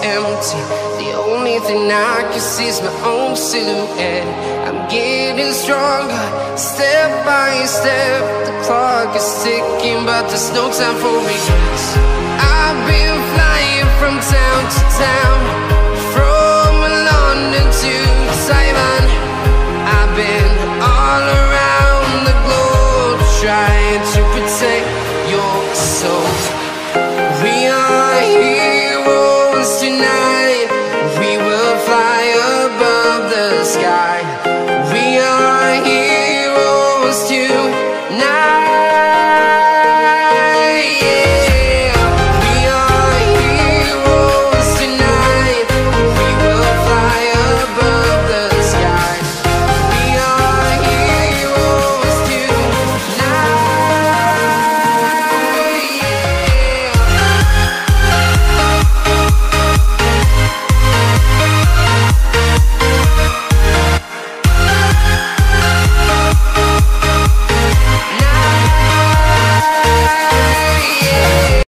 empty. The only thing I can see is my own silhouette. I'm getting stronger, step by step. The clock is ticking, but there's no time for regrets. I've been flying from town to town, from London to Taiwan. I've been all around the globe, trying to protect your soul. We are heroes tonight. We will fly above the sky.